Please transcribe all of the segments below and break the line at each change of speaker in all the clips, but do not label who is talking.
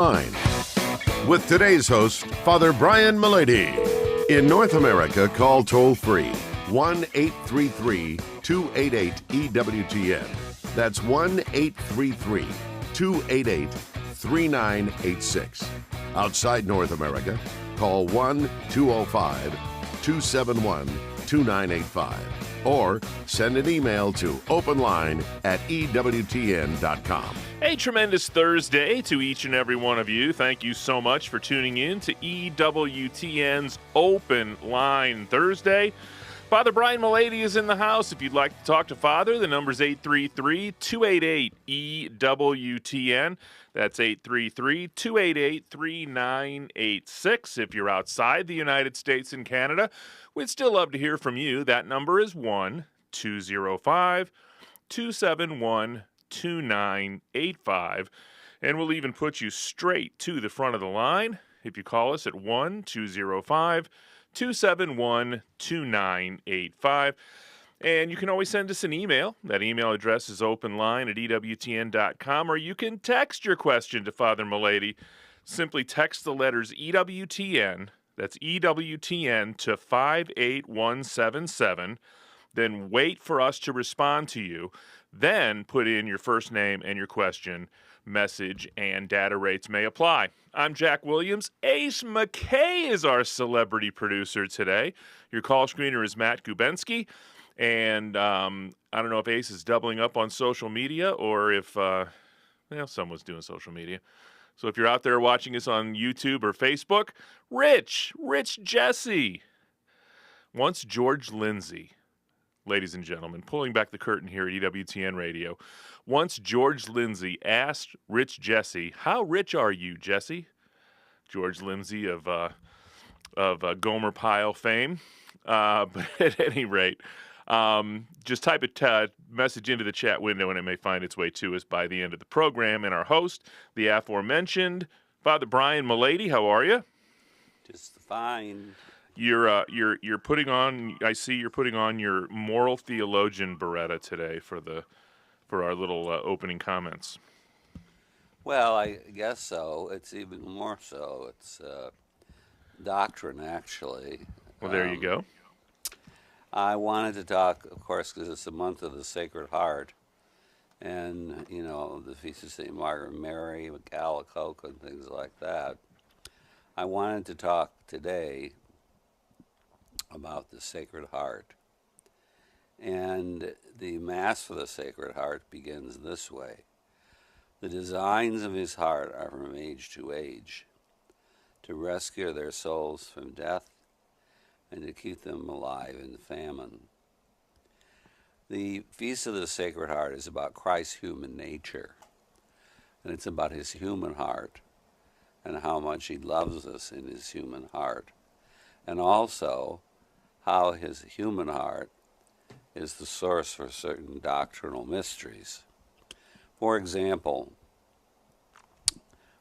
Line. With today's host, Father Brian Mullady. In North America, call toll-free 1-833-288-EWTN. That's 1-833-288-3986. Outside North America, call 1-205-271-2985. Or send an email to openline@EWTN.com.
A tremendous Thursday to each and every one of you. Thank you so much for tuning in to EWTN's Open Line Thursday. Father Brian Mullady is in the house. If you'd like to talk to Father, the number's 833-288-EWTN. That's 833-288-3986. If you're outside the United States and Canada, we'd still love to hear from you. That number is 1-205-271-2985. And we'll even put you straight to the front of the line if you call us at 1-205-271-2985. And you can always send us an email. That email address is openline@EWTN.com, or you can text your question to Father Mullady. Simply text the letters EWTN, that's EWTN, to 58177. Then wait for us to respond to you. Then put in your first name and your question, message, and data rates may apply. I'm Jack Williams. Ace McKay is our celebrity producer today. Your call screener is Matt Gubensky. And I don't know if Ace is doubling up on social media or if, someone's doing social media. So if you're out there watching us on YouTube or Facebook, Rich Jesse. Once George Lindsay, ladies and gentlemen, pulling back the curtain here at EWTN Radio. Once George Lindsay asked Rich Jesse, "How rich are you, Jesse?" George Lindsay of Gomer Pyle fame. But at any rate, just type a message into the chat window and it may find its way to us by the end of the program. And our host, the aforementioned Father Brian Mullady. How are you?
Just fine.
You're putting on. I see you're putting on your moral theologian beretta today for our little opening comments.
Well, I guess so. It's even more so. It's doctrine, actually.
Well, there you go.
I wanted to talk, of course, because it's the month of the Sacred Heart, and the Feast of St. Margaret Mary, Calicoke, and things like that. I wanted to talk today about the Sacred Heart. And the Mass for the Sacred Heart begins this way. The designs of his heart are from age to age, to rescue their souls from death and to keep them alive in famine. The Feast of the Sacred Heart is about Christ's human nature, and it's about his human heart and how much he loves us in his human heart, and also how his human heart is the source for certain doctrinal mysteries. For example,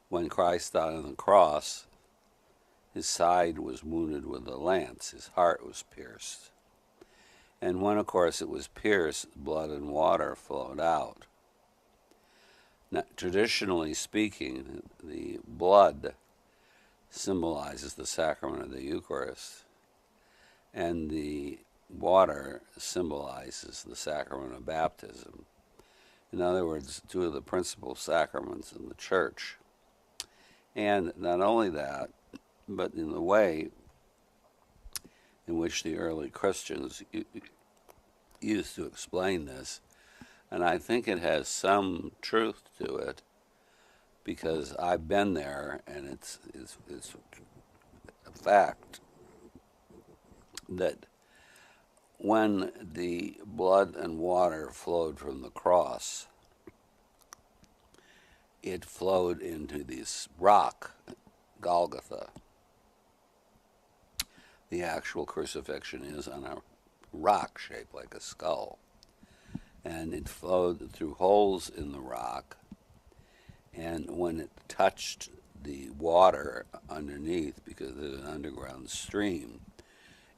when Christ died on the cross, his side was wounded with a lance, his heart was pierced. And when, of course, it was pierced, blood and water flowed out. Now, traditionally speaking, the blood symbolizes the sacrament of the Eucharist, and the water symbolizes the sacrament of baptism. In other words, two of the principal sacraments in the Church. And not only that, but in the way in which the early Christians used to explain this, and I think it has some truth to it, because I've been there, and it's a fact that when the blood and water flowed from the cross, it flowed into this rock, Golgotha. The actual crucifixion is on a rock shaped like a skull. And it flowed through holes in the rock. And when it touched the water underneath, because there's an underground stream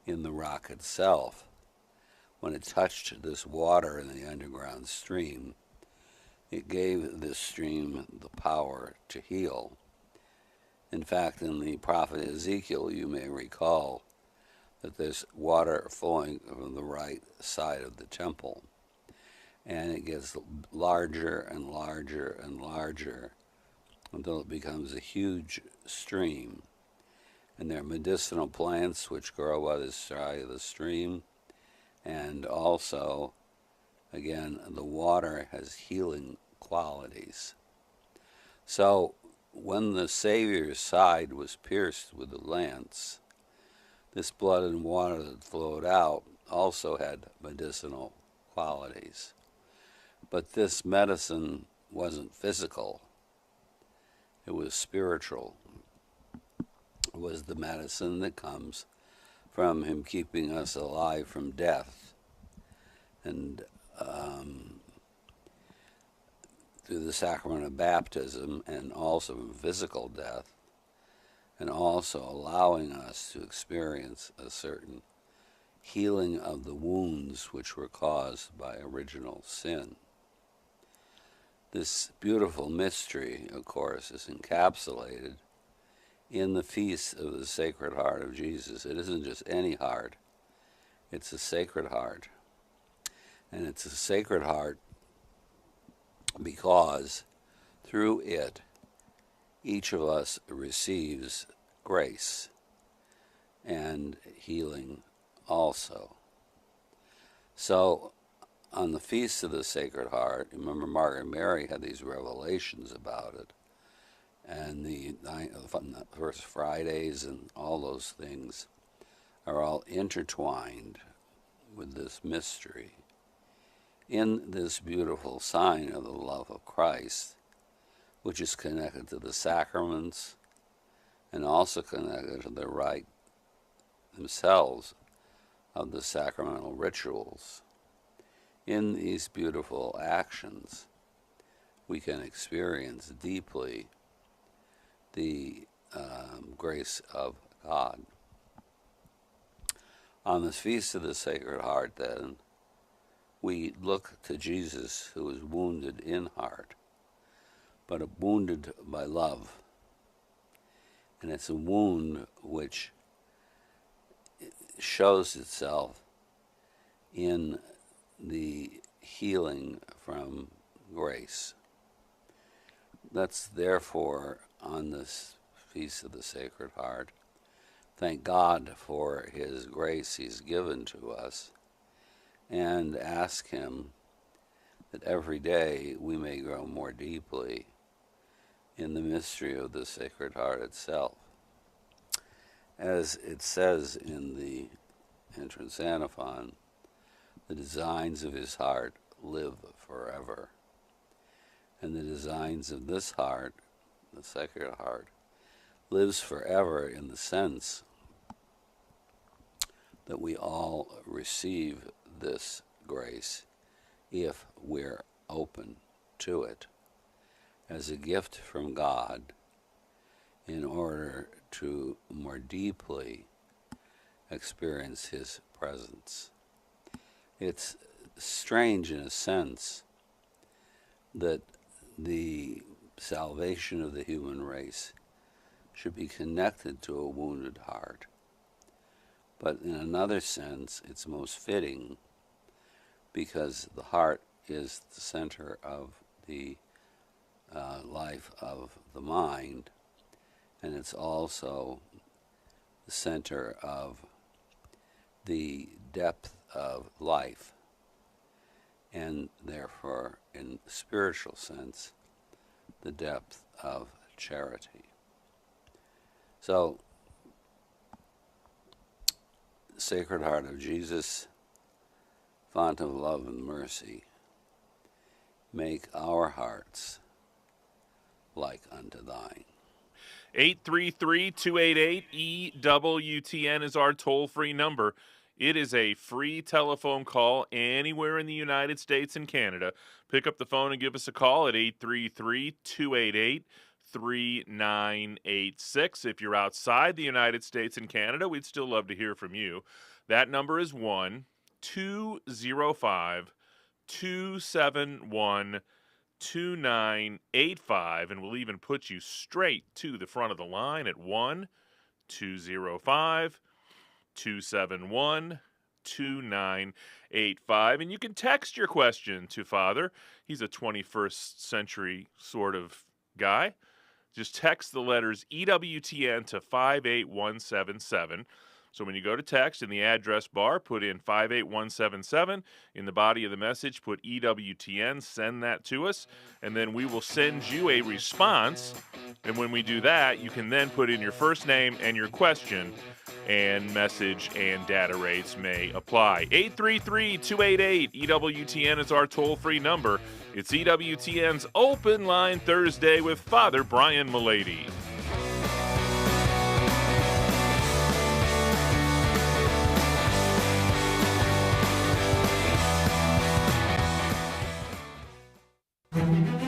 in the rock itself, when it touched this water in the underground stream, it gave this stream the power to heal. In fact, in the prophet Ezekiel, you may recall that there's water flowing from the right side of the temple, and it gets larger and larger and larger until it becomes a huge stream. And there are medicinal plants which grow by the side of the stream, and also, again, the water has healing qualities. So when the Savior's side was pierced with the lance, this blood and water that flowed out also had medicinal qualities. But this medicine wasn't physical, it was spiritual. It was the medicine that comes from him keeping us alive from death, and through the sacrament of baptism, and also from physical death, and also allowing us to experience a certain healing of the wounds which were caused by original sin. This beautiful mystery, of course, is encapsulated in the feast of the Sacred Heart of Jesus. It isn't just any heart, it's a Sacred Heart. And it's a Sacred Heart because through it, each of us receives grace and healing also. So, on the Feast of the Sacred Heart, remember Margaret Mary had these revelations about it, and the first Fridays and all those things are all intertwined with this mystery. In this beautiful sign of the love of Christ, which is connected to the sacraments and also connected to the rite themselves of the sacramental rituals, in these beautiful actions, we can experience deeply the grace of God. On this Feast of the Sacred Heart, then, we look to Jesus, who was wounded in heart, but wounded by love. And it's a wound which shows itself in the healing from grace. Let's therefore, on this Feast of the Sacred Heart, thank God for his grace he's given to us, and ask him that every day we may grow more deeply in the mystery of the Sacred Heart itself. As it says in the entrance antiphon, the designs of his heart live forever. And the designs of this heart, the Sacred Heart, lives forever in the sense that we all receive this grace if we're open to it as a gift from God in order to more deeply experience his presence. It's strange in a sense that the salvation of the human race should be connected to a wounded heart. But in another sense, it's most fitting because the heart is the center of the life of the mind, and it's also the center of the depth of life, and therefore, in the spiritual sense, the depth of charity. So, Sacred Heart of Jesus, font of love and mercy, make our hearts like unto thine.
833-288-EWTN is our toll-free number. It is a free telephone call anywhere in the United States and Canada. Pick up the phone and give us a call at 833-288-3986. If you're outside the United States and Canada, we'd still love to hear from you. That number is 1-205-271 2985, and we'll even put you straight to the front of the line at 1-205-271-2985. And you can text your question to Father. He's a 21st century sort of guy. Just text the letters EWTN to 58177. So when you go to text, in the address bar, put in 58177. In the body of the message, put EWTN. Send that to us, and then we will send you a response. And when we do that, you can then put in your first name and your question, and message and data rates may apply. 833-288-EWTN is our toll-free number. It's EWTN's Open Line Thursday with Father Brian Mullady.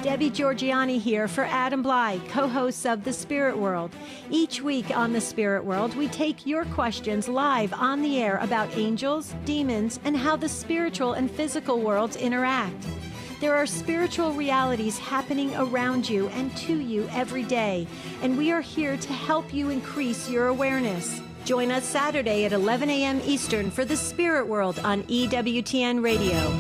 Debbie Georgiani here for Adam Bly, co-hosts of The Spirit World. Each week on The Spirit World, we take your questions live on the air about angels, demons, and how the spiritual and physical worlds interact. There are spiritual realities happening around you and to you every day, and we are here to help you increase your awareness. Join us Saturday at 11 a.m. Eastern for The Spirit World on EWTN Radio.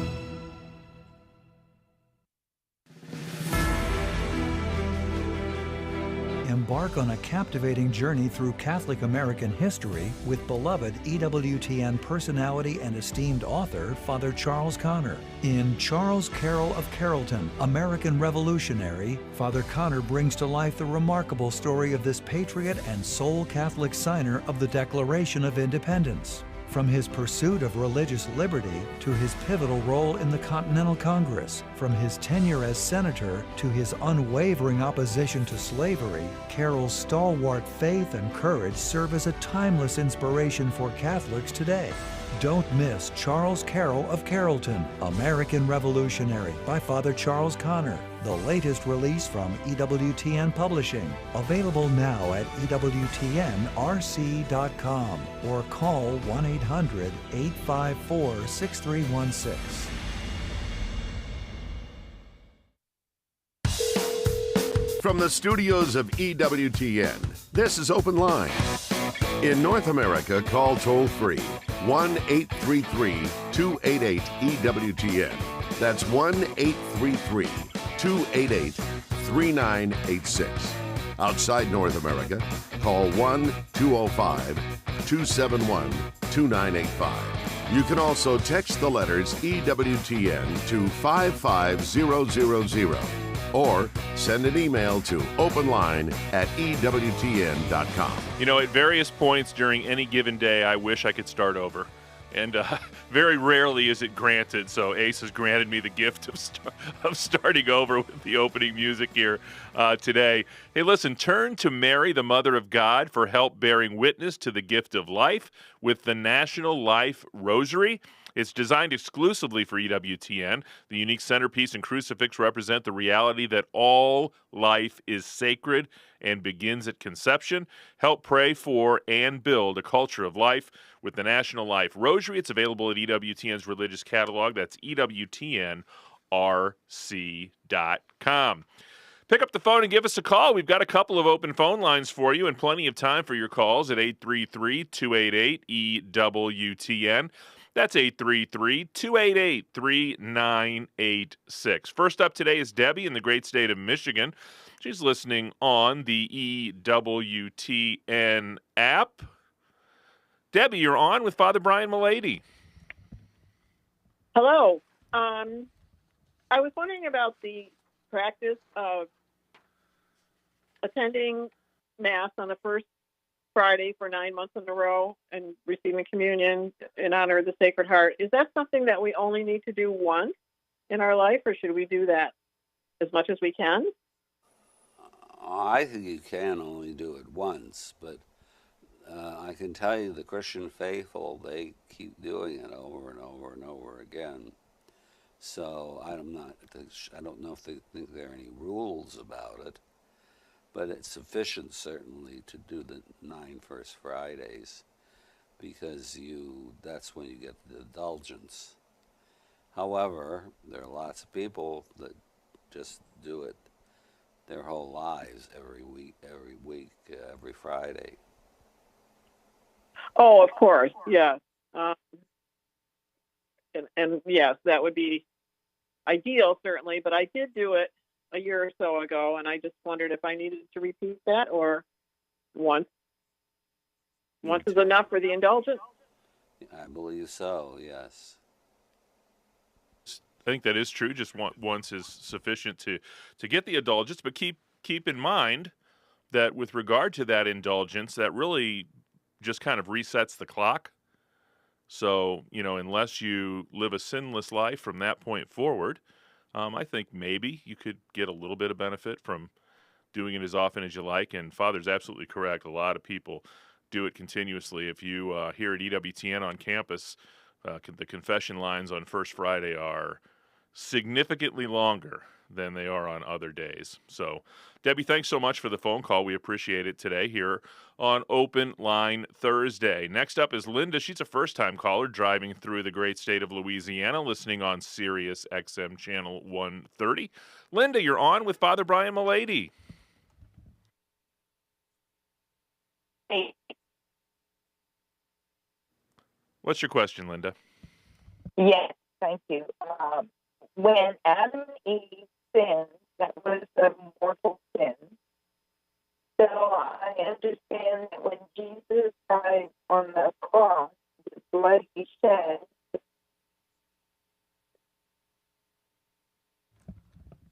Embark on a captivating journey through Catholic American history with beloved EWTN personality and esteemed author, Father Charles Connor. In Charles Carroll of Carrollton, American Revolutionary, Father Connor brings to life the remarkable story of this patriot and sole Catholic signer of the Declaration of Independence. From his pursuit of religious liberty to his pivotal role in the Continental Congress, from his tenure as senator to his unwavering opposition to slavery, Carroll's stalwart faith and courage serve as a timeless inspiration for Catholics today. Don't miss Charles Carroll of Carrollton, American Revolutionary by Father Charles Connor, the latest release from EWTN Publishing. Available now at EWTNRC.com or call 1-800-854-6316.
From the studios of EWTN, this is Open Line. In North America, call toll-free 1-833-288-EWTN. That's 1-833-288-3986. Outside North America, call 1-205-271-2985. You can also text the letters EWTN to 55000 or send an email to openline@ewtn.com.
You know, at various points during any given day, I wish I could start over. And very rarely is it granted, so Ace has granted me the gift of starting over with the opening music here today. Hey, listen, turn to Mary, the Mother of God, for help bearing witness to the gift of life with the National Life Rosary. It's designed exclusively for EWTN. The unique centerpiece and crucifix represent the reality that all life is sacred and begins at conception. Help pray for and build a culture of life with the National Life Rosary. It's available at EWTN's religious catalog. That's EWTNRC.com. Pick up the phone and give us a call. We've got a couple of open phone lines for you and plenty of time for your calls at 833-288-EWTN. That's 833-288-3986. First up today is Debbie in the great state of Michigan. She's listening on the EWTN app. Debbie, you're on with Father Brian Mullady.
Hello. I was wondering about the practice of attending Mass on the first Friday for 9 months in a row and receiving communion in honor of the Sacred Heart. Is that something that we only need to do once in our life, or should we do that as much as we can?
I think you can only do it once, but I can tell you the Christian faithful, they keep doing it over and over and over again. So I don't know if they think there are any rules about it, but it's sufficient certainly to do the 9 First Fridays, because that's when you get the indulgence. However, there are lots of people that just do it their whole lives every week, every Friday.
Oh, of course, yes. And yes, that would be ideal, certainly. But I did do it a year or so ago, and I just wondered if I needed to repeat that or once. Once is enough for the indulgence?
I believe so, yes.
I think that is true. Just once is sufficient to get the indulgence, but keep in mind that with regard to that indulgence, that really just kind of resets the clock. So, unless you live a sinless life from that point forward, I think maybe you could get a little bit of benefit from doing it as often as you like. And Father's absolutely correct. A lot of people do it continuously. If you here at EWTN on campus, the confession lines on First Friday are significantly longer than they are on other days. So, Debbie, thanks so much for the phone call. We appreciate it today here on Open Line Thursday. Next up is Linda. She's a first-time caller driving through the great state of Louisiana, listening on Sirius XM Channel 130. Linda, you're on with Father Brian Mullady.
Hey.
What's your question, Linda?
Yes, thank you. When Adam and Eve sinned, that was a mortal sin. So I understand that when Jesus died on the cross, the blood he shed.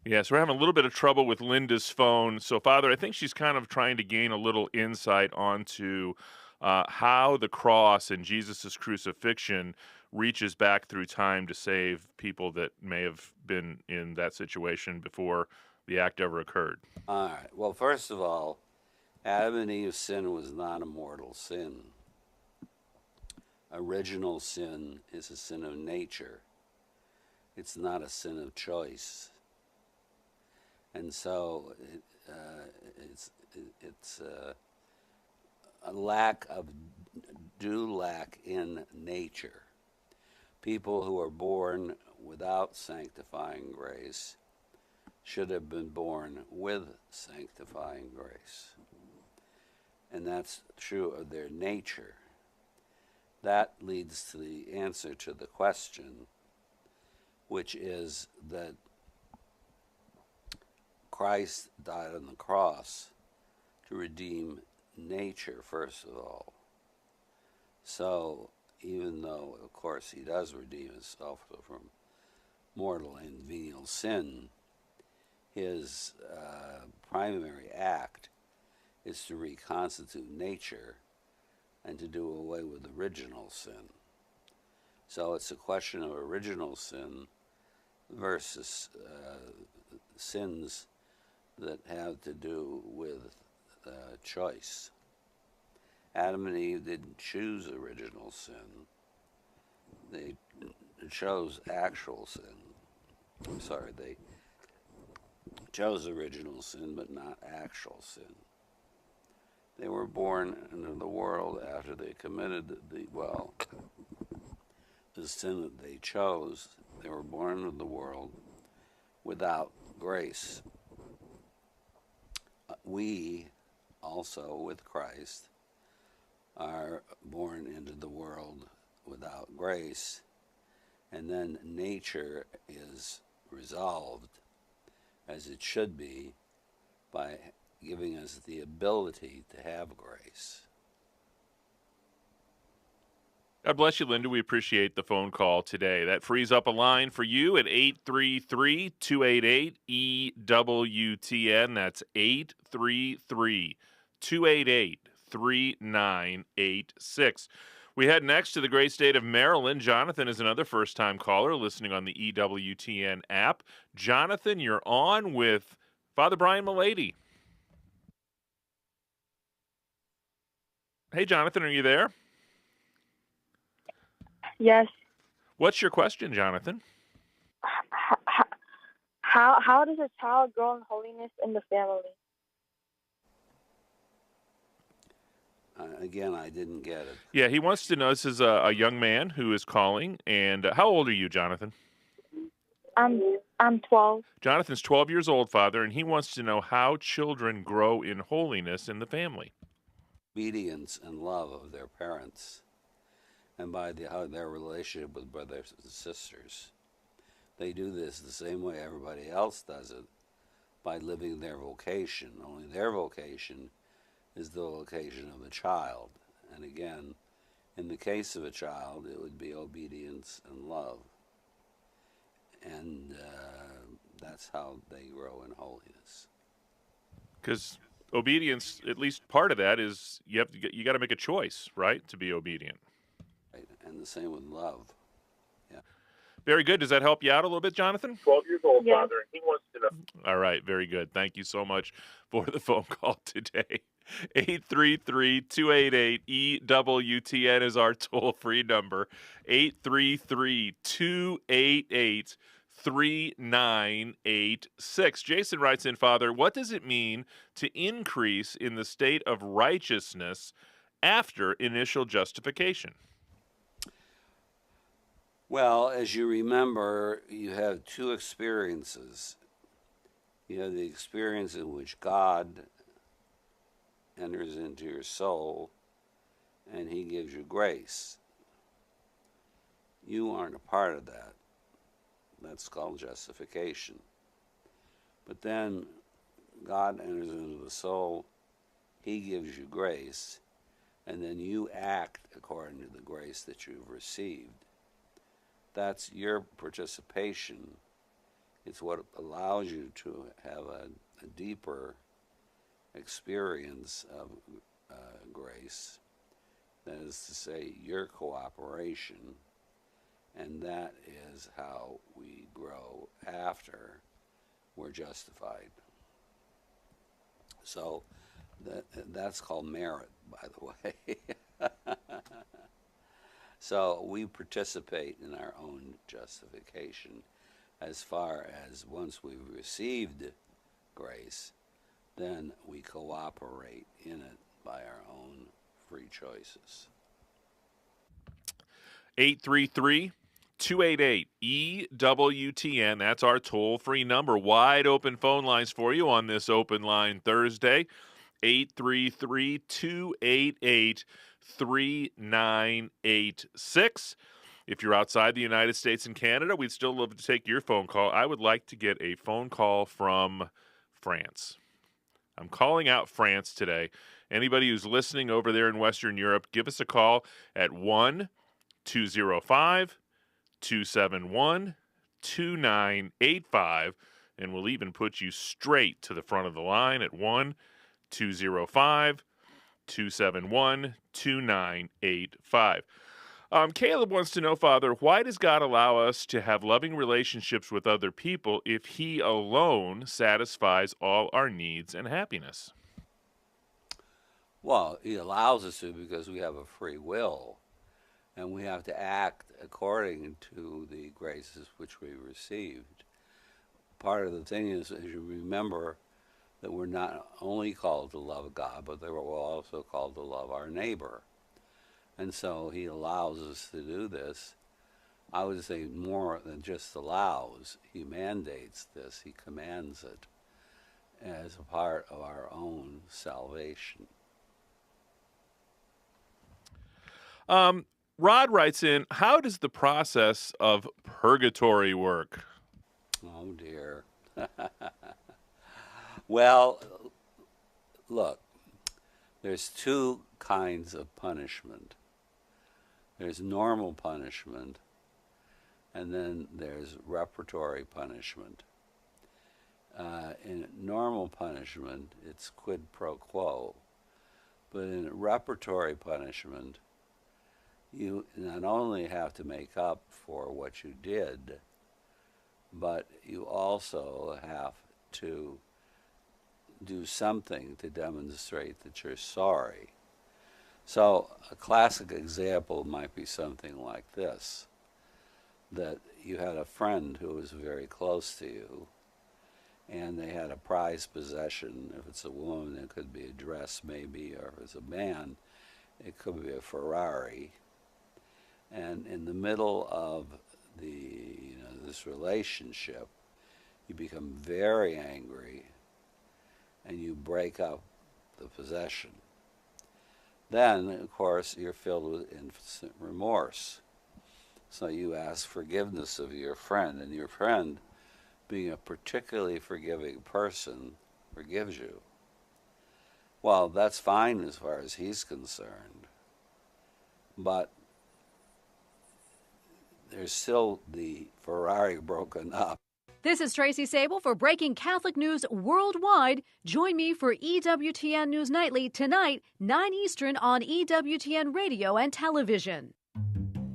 Yes, we're having a little bit of trouble with Linda's phone. So, Father, I think she's kind of trying to gain a little insight onto how the cross and Jesus' crucifixion reaches back through time to save people that may have been in that situation before the act ever occurred.
All right. Well, first of all, Adam and Eve's sin was not a mortal sin. Original sin is a sin of nature. It's not a sin of choice. And so it's a lack in nature. People who are born without sanctifying grace should have been born with sanctifying grace. And that's true of their nature. That leads to the answer to the question, which is that Christ died on the cross to redeem nature, first of all. So, even though, of course, he does redeem himself from mortal and venial sin, his primary act is to reconstitute nature and to do away with original sin. So it's a question of original sin versus sins that have to do with choice. Adam and Eve didn't choose original sin. They chose actual sin. I'm sorry, they chose original sin, but not actual sin. They were born into the world after they committed the sin that they chose. They were born into the world without grace. We also, with Christ, are born into the world without grace, and then nature is resolved, as it should be, by giving us the ability to have grace.
God bless you, Linda. We appreciate the phone call today. That frees up a line for you at 833-288-EWTN. That's 833-288-3986. We head next to the great state of Maryland. Jonathan is another first-time caller listening on the EWTN app. Jonathan, you're on with Father Brian Mullady. Hey, Jonathan, are you there?
Yes.
What's your question, Jonathan?
How does a child grow in holiness in the family?
Again, I didn't get it.
Yeah, he wants to know. This is a young man who is calling. And how old are you, Jonathan?
I'm I'm 12.
Jonathan's 12 years old, Father, and he wants to know how children grow in holiness in the family.
Obedience and love of their parents, and by how their relationship with brothers and sisters. They do this the same way everybody else does it, by living their vocation. Only their vocation is the vocation of a child. And again, in the case of a child, it would be obedience and love. And that's how they grow in holiness.
Because obedience, at least part of that is you got to make a choice, right, to be obedient.
Right? And the same with love. Yeah.
Very good. Does that help you out a little bit, Jonathan?
12 years old,
Yes.
Father, and he wants to know.
All right, very good. Thank you so much for the phone call today. 833-288-EWTN is our toll-free number. 833-288-3986. Jason writes in, Father, what does it mean to increase in the state of righteousness after initial justification?
Well, as you remember, you have two experiences. You have the experience in which God enters into your soul and he gives you grace. You aren't a part of that. That's called justification. But then God enters into the soul, he gives you grace, and then you act according to the grace that you've received. That's your participation. It's what allows you to have a deeper experience of grace. That is to say, your cooperation. And that is how we grow after we're justified. So that's called merit, by the way. So we participate in our own justification as far as once we've received grace, then we cooperate in it by our own free choices.
833-288-EWTN. That's our toll-free number. Wide open phone lines for you on this Open Line Thursday. 833-288-3986. If you're outside the United States and Canada, we'd still love to take your phone call. I would like to get a phone call from France. I'm calling out France today. Anybody who's listening over there in Western Europe, give us a call at 1-205-271-2985, and we'll even put you straight to the front of the line at 1-205-271-2985. Caleb wants to know, Father, why does God allow us to have loving relationships with other people if he alone satisfies all our needs and happiness?
Well, he allows us to because we have a free will, and we have to act according to the graces which we received. Part of the thing is, as you remember, that we're not only called to love God, but that we're also called to love our neighbor. And so he allows us to do this. I would say more than just allows. He mandates this. He commands it as a part of our own salvation.
Rod writes in, how does the process of purgatory work?
Oh, dear. Well, look, there's two kinds of punishment. There's normal punishment, and then there's reparatory punishment. In normal punishment, it's quid pro quo. But in reparatory punishment, you not only have to make up for what you did, but you also have to do something to demonstrate that you're sorry. So a classic example might be something like this, that you had a friend who was very close to you, and they had a prized possession. If it's a woman, it could be a dress maybe, or if it's a man, it could be a Ferrari. And in the middle of this relationship, you become very angry, and you break up the possession. Then, of course, you're filled with infinite remorse. So you ask forgiveness of your friend, and your friend, being a particularly forgiving person, forgives you. Well, that's fine as far as he's concerned, but there's still the Ferrari broken up.
This is Tracy Sable for Breaking Catholic News Worldwide. Join me for EWTN News Nightly tonight, 9 Eastern on EWTN Radio and Television.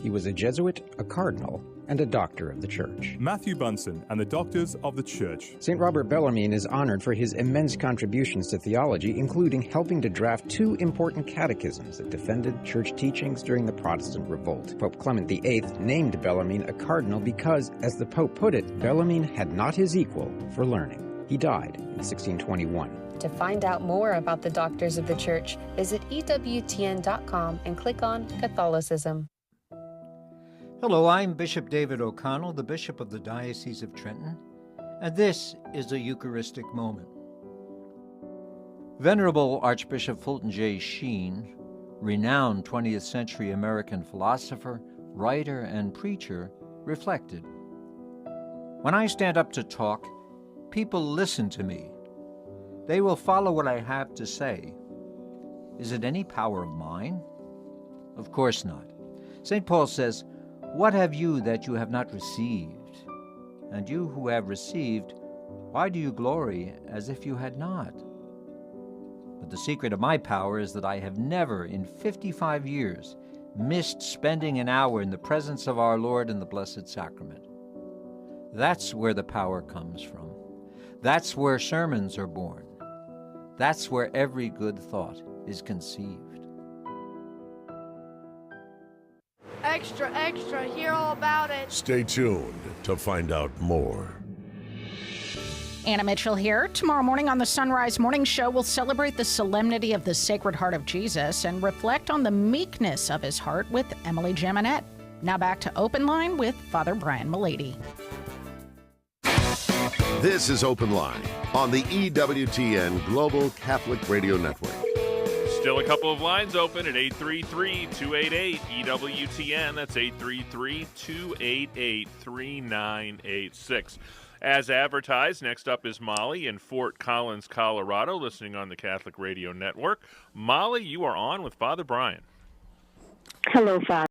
He was a Jesuit, a cardinal, and a doctor of the Church.
Matthew Bunson and the Doctors of the Church.
St. Robert Bellarmine is honored for his immense contributions to theology, including helping to draft 2 important catechisms that defended church teachings during the Protestant Revolt. Pope Clement VIII named Bellarmine a cardinal because, as the Pope put it, Bellarmine had not his equal for learning. He died in 1621.
To find out more about the Doctors of the Church, visit EWTN.com and click on Catholicism.
Hello, I'm Bishop David O'Connell, the Bishop of the Diocese of Trenton, and this is a Eucharistic moment. Venerable Archbishop Fulton J. Sheen, renowned 20th century American philosopher, writer, and preacher, reflected, "When I stand up to talk, people listen to me. They will follow what I have to say. Is it any power of mine? Of course not. St. Paul says, 'What have you that you have not received? And you who have received, why do you glory as if you had not?' But the secret of my power is that I have never in 55 years missed spending an hour in the presence of our Lord in the Blessed Sacrament. That's where the power comes from. That's where sermons are born. That's where every good thought is conceived."
Extra, extra, hear all about it.
Stay tuned to find out more.
Anna Mitchell here. Tomorrow morning on the Sunrise Morning Show, we'll celebrate the solemnity of the Sacred Heart of Jesus and reflect on the meekness of his heart with Emily Jaminet. Now back to Open Line with Father Brian Mullady.
This is Open Line on the EWTN Global Catholic Radio Network.
Still a couple of lines open at 833-288-EWTN. That's 833-288-3986. As advertised, next up is Molly in Fort Collins, Colorado, listening on the Catholic Radio Network. Molly, you are on with Father Brian.
Hello, Father.